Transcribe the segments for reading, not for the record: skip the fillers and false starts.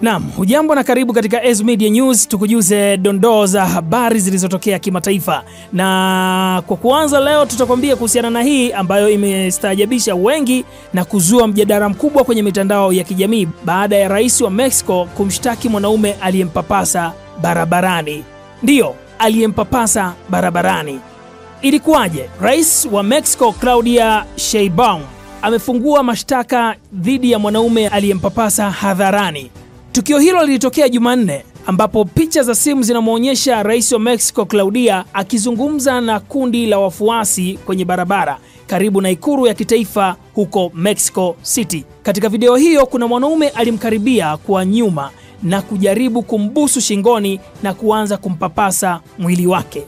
Naam, hujambo na karibu katika Ezu Media News, tukujuze dondoo za habari zilizotokea kimataifa. Na kwa kuanza leo tutakwambia kuhusiana na hii ambayo imestaajabisha wengi na kuzua mjadala mkubwa kwenye mitandao ya kijamii baada ya rais wa Mexico kumshtaki mwanaume aliyempapasa barabarani. Ndiyo, aliyempapasa barabarani. Ilikuwaje? Rais wa Mexico Claudia Sheinbaum amefungua mashtaka dhidi ya mwanaume aliyempapasa hadharani. Tukio hilo lilitokea Jumanne ambapo picha za simu zinamuonyesha rais wa Mexico Claudia akizungumza na kundi la wafuasi kwenye barabara karibu na ikulu ya kitaifa huko Mexico City. Katika video hiyo kuna mwanaume alimkaribia kwa nyuma na kujaribu kumbusu shingoni na kuanza kumpapasa mwili wake.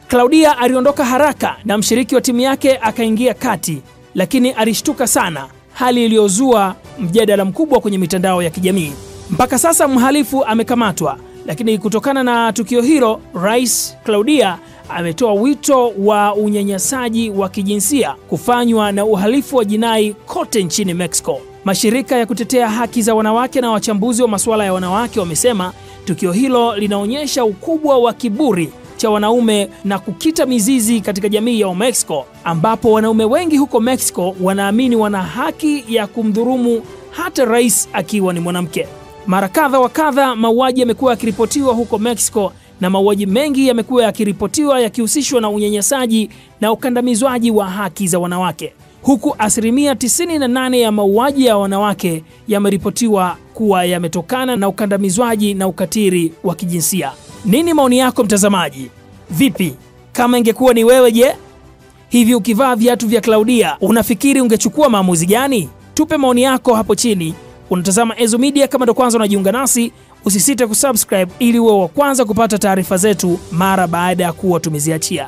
Claudia aliondoka haraka na mshiriki wa timu yake akaingia kati, lakini alishtuka sana, hali iliyozua mjadala mkubwa kwenye mitandao ya kijamii. Mpaka sasa mhalifu amekamatwa, lakini kutokana na tukio hilo, Rais Claudia ametoa wito wa unyanyasaji wa kijinsia kufanywa na uhalifu wa jinai kote nchini Mexico. Mashirika ya kutetea haki za wanawake na wachambuzi wa masuala ya wanawake wamesema tukio hilo linaonyesha ukubwa wa kiburi cha wanaume na kukita mizizi katika jamii ya Mexico, ambapo wanaume wengi huko Mexico wanaamini wana haki ya kumdhulumu hata rais akiwa ni mwanamke. Mara kadha wa kadha mauaji yamekuwa yakiripotiwa huko Mexico, na mauaji mengi yamekuwa yakiripotiwa yakihusishwa na unyanyasaji na ukandamizwaji wa haki za wanawake, huku asilimia 98 ya mauaji ya wanawake yameripotiwa kuwa yametokana na ukandamizwaji na ukatili wa kijinsia. Nini maoni yako mtazamaji? Vipi kama ingekuwa ni wewe? Je, hivi ukivaa viatu vya Claudia unafikiri ungechukua maamuzi gani? Tupe maoni yako hapo chini. Unatazama Ezu Media, kama ndo kwanza unajiunga nasi, usisite kusubscribe ili uwe wa kwanza kupata taarifa zetu mara baada ya kuwa tumeziachia.